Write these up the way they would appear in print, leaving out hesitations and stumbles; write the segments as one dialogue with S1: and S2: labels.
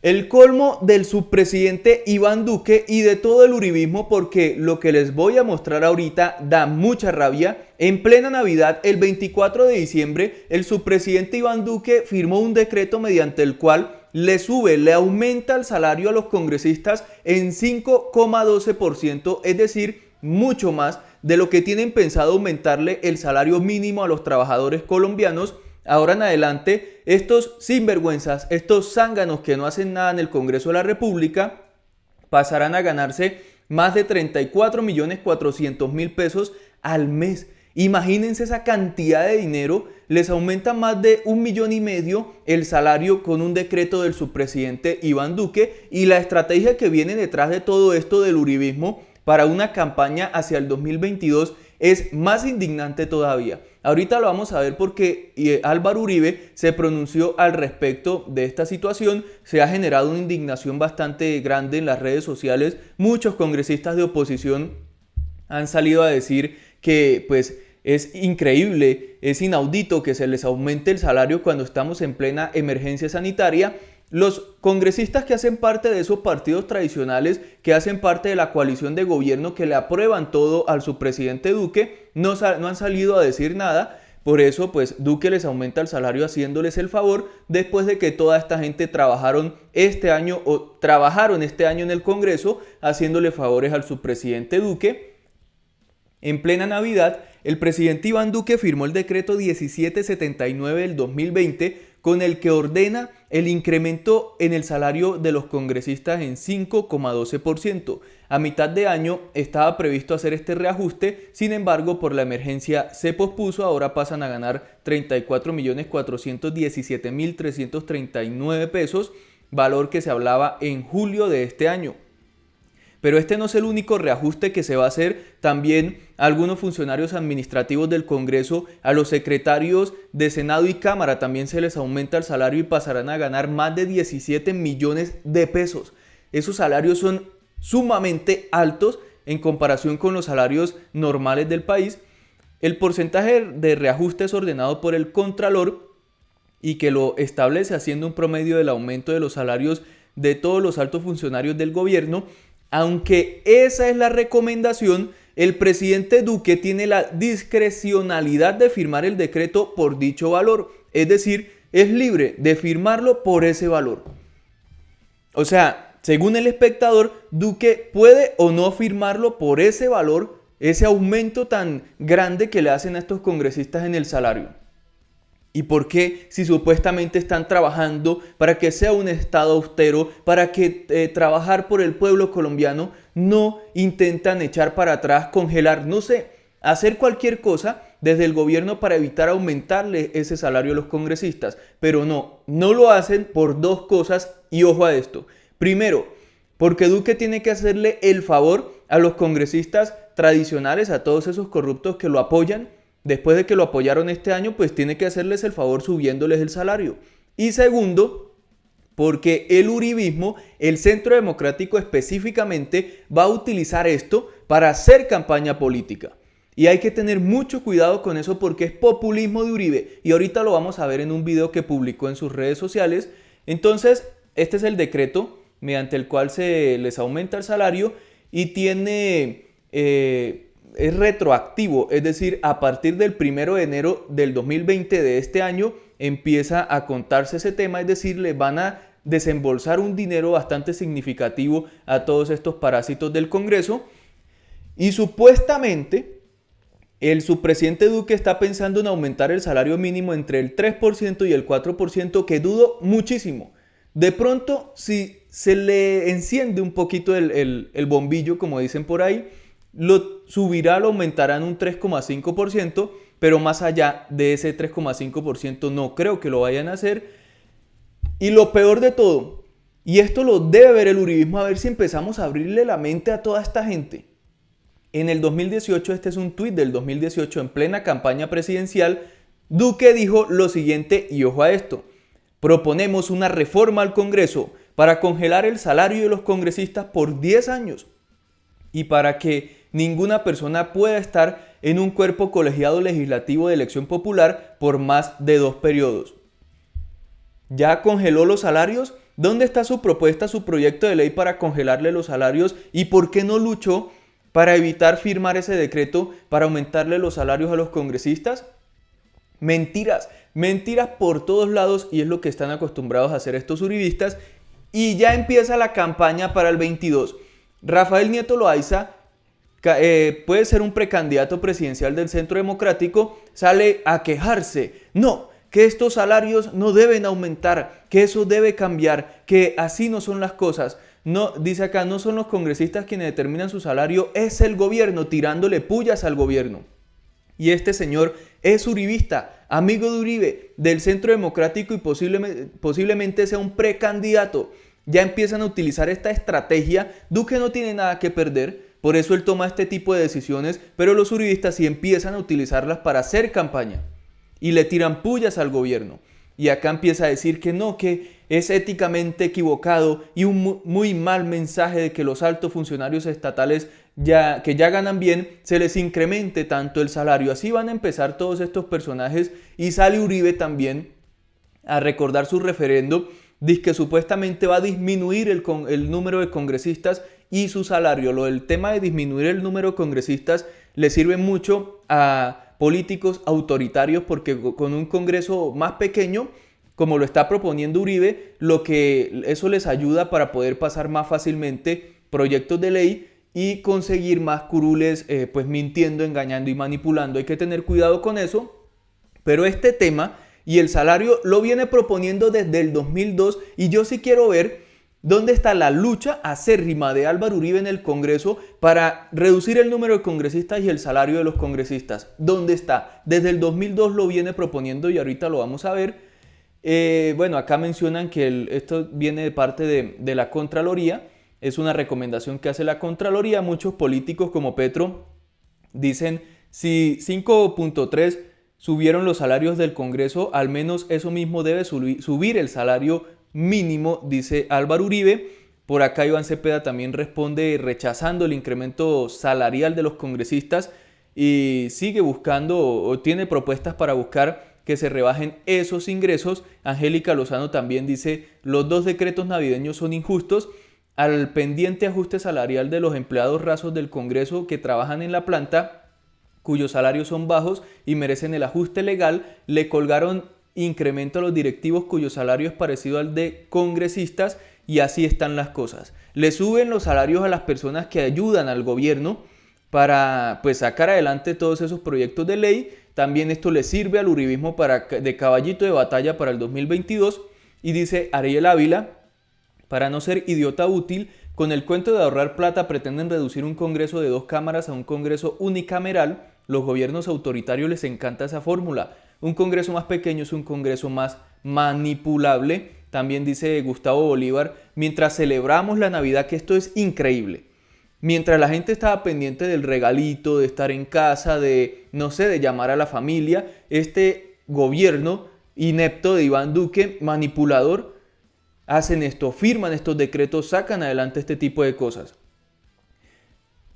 S1: El colmo del subpresidente Iván Duque y de todo el uribismo, porque lo que les voy a mostrar ahorita da mucha rabia. En plena Navidad, el 24 de diciembre, el subpresidente Iván Duque firmó un decreto mediante el cual le aumenta el salario a los congresistas en 5,12%, es decir, mucho más de lo que tienen pensado aumentarle el salario mínimo a los trabajadores colombianos. Ahora en adelante, estos sinvergüenzas, estos zánganos que no hacen nada en el Congreso de la República, pasarán a ganarse más de 34.400.000 pesos al mes. Imagínense esa cantidad de dinero, les aumenta más de 1,5 millones el salario con un decreto del subpresidente Iván Duque, y la estrategia que viene detrás de todo esto del uribismo para una campaña hacia el 2022 es más indignante todavía. Ahorita lo vamos a ver porque Álvaro Uribe se pronunció al respecto de esta situación. Se ha generado una indignación bastante grande en las redes sociales. Muchos congresistas de oposición han salido a decir que pues es increíble, es inaudito que se les aumente el salario cuando estamos en plena emergencia sanitaria. Los congresistas que hacen parte de esos partidos tradicionales, que hacen parte de la coalición de gobierno, que le aprueban todo al subpresidente Duque, no han salido a decir nada. Por eso, pues Duque les aumenta el salario haciéndoles el favor, después de que toda esta gente trabajaron este año en el Congreso, haciéndole favores al subpresidente Duque. En plena Navidad, el presidente Iván Duque firmó el decreto 1779 del 2020, con el que ordena el incremento en el salario de los congresistas en 5,12%. A mitad de año estaba previsto hacer este reajuste, sin embargo, por la emergencia se pospuso. Ahora pasan a ganar 34.417.339 pesos, valor que se hablaba en julio de este año. Pero este no es el único reajuste que se va a hacer. También a algunos funcionarios administrativos del Congreso, a los secretarios de Senado y Cámara, también se les aumenta el salario y pasarán a ganar más de 17 millones de pesos. Esos salarios son sumamente altos en comparación con los salarios normales del país. El porcentaje de reajuste es ordenado por el Contralor y que lo establece haciendo un promedio del aumento de los salarios de todos los altos funcionarios del gobierno. Aunque esa es la recomendación, el presidente Duque tiene la discrecionalidad de firmar el decreto por dicho valor. Es decir, es libre de firmarlo por ese valor. O sea, según El Espectador, Duque puede o no firmarlo por ese valor, ese aumento tan grande que le hacen a estos congresistas en el salario. ¿Y por qué, si supuestamente están trabajando para que sea un Estado austero, para que trabajar por el pueblo colombiano, no intentan echar para atrás, congelar, no sé, hacer cualquier cosa desde el gobierno para evitar aumentarle ese salario a los congresistas? Pero no lo hacen por dos cosas, y ojo a esto. Primero, porque Duque tiene que hacerle el favor a los congresistas tradicionales, a todos esos corruptos que lo apoyan. Después de que lo apoyaron este año, pues tiene que hacerles el favor subiéndoles el salario. Y segundo, porque el uribismo, el Centro Democrático específicamente, va a utilizar esto para hacer campaña política. Y hay que tener mucho cuidado con eso porque es populismo de Uribe. Y ahorita lo vamos a ver en un video que publicó en sus redes sociales. Entonces, este es el decreto mediante el cual se les aumenta el salario y tiene... es retroactivo, es decir, a partir del 1 de enero del 2020 de este año empieza a contarse ese tema, es decir, le van a desembolsar un dinero bastante significativo a todos estos parásitos del Congreso. Y supuestamente el subpresidente Duque está pensando en aumentar el salario mínimo entre el 3% y el 4%, que dudo muchísimo. De pronto, si se le enciende un poquito el bombillo, como dicen por ahí, lo aumentará en un 3,5%, pero más allá de ese 3,5% no creo que lo vayan a hacer. Y lo peor de todo, y esto lo debe ver el uribismo, a ver si empezamos a abrirle la mente a toda esta gente. En el 2018, este es un tuit del 2018, en plena campaña presidencial, Duque dijo lo siguiente, y ojo a esto: proponemos una reforma al Congreso para congelar el salario de los congresistas por 10 años y para que ninguna persona pueda estar en un cuerpo colegiado legislativo de elección popular por más de 2 periodos. Ya congeló los salarios ¿Dónde está su propuesta, su proyecto de ley para congelarle los salarios? ¿Y por qué no luchó para evitar firmar ese decreto para aumentarle los salarios a los congresistas? Mentiras, mentiras por todos lados, y es lo que están acostumbrados a hacer estos uribistas. Y ya empieza la campaña para el 22. Rafael Nieto Loaiza puede ser un precandidato presidencial del Centro Democrático, sale a quejarse. No, que estos salarios no deben aumentar, que eso debe cambiar, que así no son las cosas. No, dice acá, no son los congresistas quienes determinan su salario, es el gobierno, tirándole pullas al gobierno. Y este señor es uribista, amigo de Uribe, del Centro Democrático, y posiblemente sea un precandidato. Ya empiezan a utilizar esta estrategia. Duque no tiene nada que perder, por eso él toma este tipo de decisiones, pero los uribistas sí empiezan a utilizarlas para hacer campaña y le tiran pullas al gobierno. Y acá empieza a decir que no, que es éticamente equivocado y un muy mal mensaje de que los altos funcionarios estatales que ya ganan bien, se les incremente tanto el salario. Así van a empezar todos estos personajes, y sale Uribe también a recordar su referendo. Dice que supuestamente va a disminuir el número de congresistas y su salario. Lo del tema de disminuir el número de congresistas le sirve mucho a políticos autoritarios, porque con un Congreso más pequeño, como lo está proponiendo Uribe, eso les ayuda para poder pasar más fácilmente proyectos de ley y conseguir más curules, pues mintiendo, engañando y manipulando. Hay que tener cuidado con eso, pero este tema y el salario lo viene proponiendo desde el 2002, y yo sí quiero ver dónde está la lucha acérrima de Álvaro Uribe en el Congreso para reducir el número de congresistas y el salario de los congresistas. ¿Dónde está? Desde el 2002 lo viene proponiendo y ahorita lo vamos a ver. Bueno, acá mencionan que esto viene de parte de la Contraloría. Es una recomendación que hace la Contraloría. Muchos políticos como Petro dicen, si 5.3 subieron los salarios del Congreso, al menos eso mismo debe subir el salario mínimo, dice Álvaro Uribe. Por acá Iván Cepeda también responde rechazando el incremento salarial de los congresistas y sigue buscando o tiene propuestas para buscar que se rebajen esos ingresos. Angélica Lozano también dice, los 2 decretos navideños son injustos. Al pendiente ajuste salarial de los empleados rasos del Congreso que trabajan en la planta, cuyos salarios son bajos y merecen el ajuste legal, le colgaron incremento a los directivos cuyo salario es parecido al de congresistas, y así están las cosas. Le suben los salarios a las personas que ayudan al gobierno para pues sacar adelante todos esos proyectos de ley. También esto le sirve al uribismo de caballito de batalla para el 2022. Y dice Ariel Ávila, para no ser idiota útil, con el cuento de ahorrar plata pretenden reducir un Congreso de 2 cámaras a un Congreso unicameral. Los gobiernos autoritarios les encanta esa fórmula. Un Congreso más pequeño es un Congreso más manipulable. También dice Gustavo Bolívar, mientras celebramos la Navidad, que esto es increíble, mientras la gente estaba pendiente del regalito, de estar en casa, de, no sé, de llamar a la familia, este gobierno inepto de Iván Duque, manipulador, hacen esto, firman estos decretos, sacan adelante este tipo de cosas.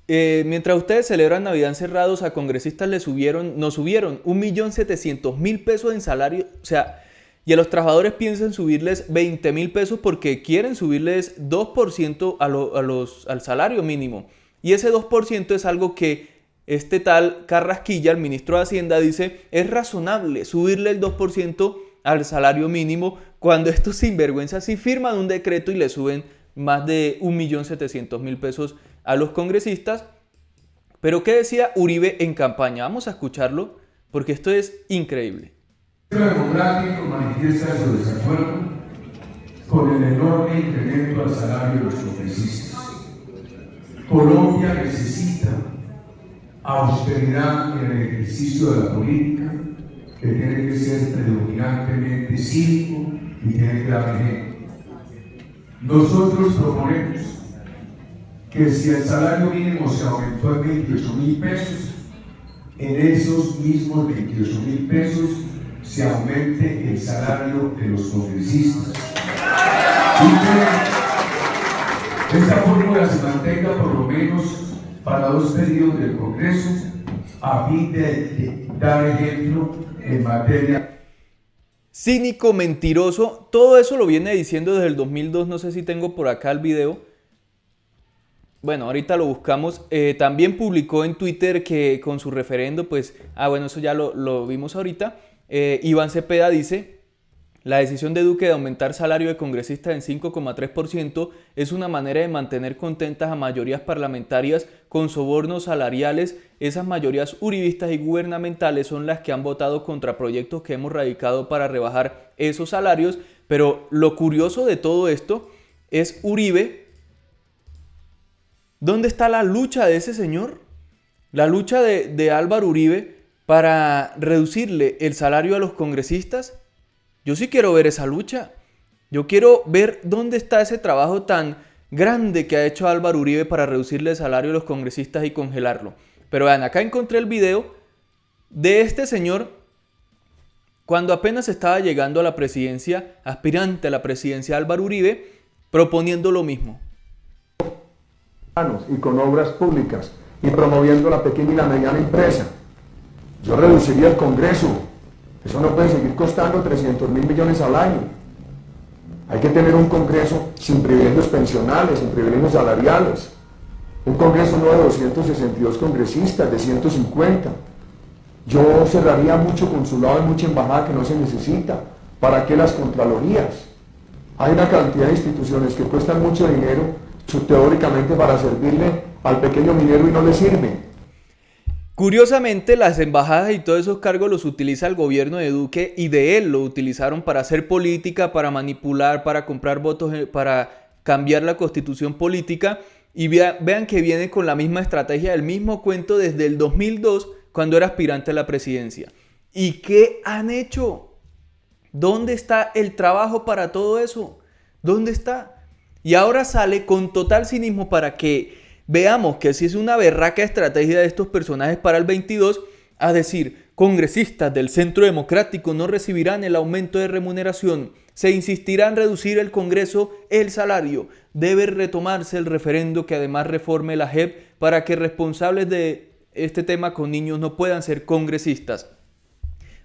S1: Mientras ustedes celebran Navidad encerrados, a congresistas nos subieron 1.700.000 pesos en salario, o sea, y a los trabajadores piensan subirles 20.000 pesos porque quieren subirles 2% al salario mínimo. Y ese 2% es algo que este tal Carrasquilla, el ministro de Hacienda, dice es razonable subirle el 2% al salario mínimo, cuando estos sinvergüenzas sí firman un decreto y le suben más de 1.700.000 pesos a los congresistas. Pero ¿qué decía Uribe en campaña? Vamos a escucharlo porque esto es increíble.
S2: El Centro Democrático manifiesta su desacuerdo con el enorme incremento al salario de los congresistas. Colombia necesita austeridad en el ejercicio de la política, que tiene que ser predominantemente cívico y tiene que dar ejemplo. Nosotros proponemos que si el salario mínimo se aumentó a 28.000 pesos, en esos mismos 28.000 pesos se aumente el salario de los congresistas. Y que esta fórmula se mantenga por lo menos para 2 periodos del Congreso, a fin de dar ejemplo en materia.
S1: cínico, mentiroso. Todo eso lo viene diciendo desde el 2002. No sé si tengo por acá el video. Bueno, ahorita lo buscamos. También publicó en Twitter que con su referendo, pues, bueno, eso ya lo vimos ahorita. Iván Cepeda dice: la decisión de Duque de aumentar salario de congresistas en 5,3% es una manera de mantener contentas a mayorías parlamentarias con sobornos salariales. Esas mayorías uribistas y gubernamentales son las que han votado contra proyectos que hemos radicado para rebajar esos salarios. Pero lo curioso de todo esto es Uribe. ¿Dónde está la lucha de ese señor? La lucha de Álvaro Uribe para reducirle el salario a los congresistas. Yo sí quiero ver esa lucha. Yo quiero ver dónde está ese trabajo tan grande que ha hecho Álvaro Uribe para reducirle el salario a los congresistas y congelarlo. Pero vean, acá encontré el video de este señor cuando apenas estaba llegando a la presidencia, aspirante a la presidencia Álvaro Uribe, proponiendo lo mismo.
S3: Y con obras públicas y promoviendo la pequeña y la mediana empresa. Yo reduciría el Congreso. Eso no puede seguir costando 300.000 millones al año. Hay que tener un Congreso sin privilegios pensionales, sin privilegios salariales. Un Congreso no de 262 congresistas, de 150. Yo cerraría mucho consulado y mucha embajada que no se necesita. ¿Para qué las contralorías? Hay una cantidad de instituciones que cuestan mucho dinero, teóricamente para servirle al pequeño minero y no le sirven.
S1: Curiosamente, las embajadas y todos esos cargos los utiliza el gobierno de Duque, y de él lo utilizaron para hacer política, para manipular, para comprar votos, para cambiar la constitución política. Y vean que viene con la misma estrategia, el mismo cuento desde el 2002, cuando era aspirante a la presidencia. ¿Y qué han hecho? ¿Dónde está el trabajo para todo eso? ¿Dónde está? Y ahora sale con total cinismo para que veamos que si es una berraca estrategia de estos personajes para el 22, a decir: congresistas del Centro Democrático no recibirán el aumento de remuneración, se insistirá en reducir el Congreso el salario, debe retomarse el referendo que además reforme la JEP para que responsables de este tema con niños no puedan ser congresistas.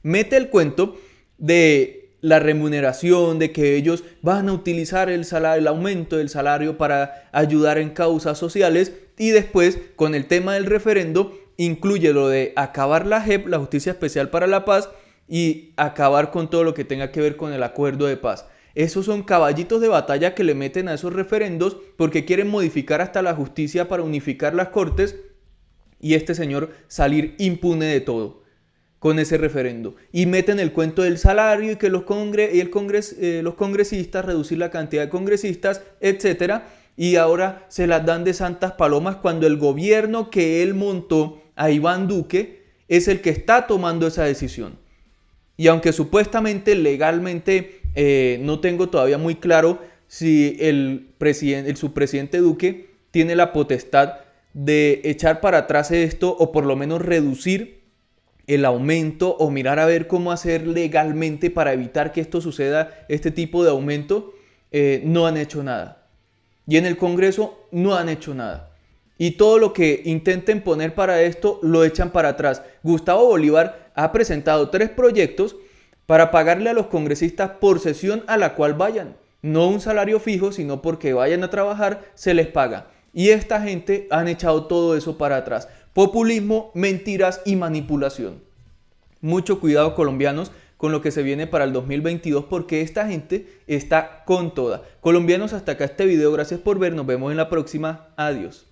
S1: Mete el cuento de la remuneración, de que ellos van a utilizar el aumento del salario para ayudar en causas sociales, y después con el tema del referendo incluye lo de acabar la JEP, la Justicia Especial para la Paz, y acabar con todo lo que tenga que ver con el acuerdo de paz. Esos son caballitos de batalla que le meten a esos referendos porque quieren modificar hasta la justicia para unificar las cortes, y este señor salir impune de todo con ese referendo. Y meten el cuento del salario y que los congresistas, reducir la cantidad de congresistas, etc. Y ahora se las dan de santas palomas cuando el gobierno que él montó a Iván Duque es el que está tomando esa decisión. Y aunque supuestamente legalmente no tengo todavía muy claro si el subpresidente Duque tiene la potestad de echar para atrás esto o por lo menos reducir el aumento o mirar a ver cómo hacer legalmente para evitar que esto suceda, este tipo de aumento, no han hecho nada. Y en el Congreso no han hecho nada. Y todo lo que intenten poner para esto lo echan para atrás. Gustavo Bolívar ha presentado 3 proyectos para pagarle a los congresistas por sesión a la cual vayan. No un salario fijo, sino porque vayan a trabajar, se les paga. Y esta gente han echado todo eso para atrás. Populismo, mentiras y manipulación. Mucho cuidado, colombianos, con lo que se viene para el 2022, porque esta gente está con toda. Colombianos, hasta acá este video. Gracias por ver. Nos vemos en la próxima. Adiós.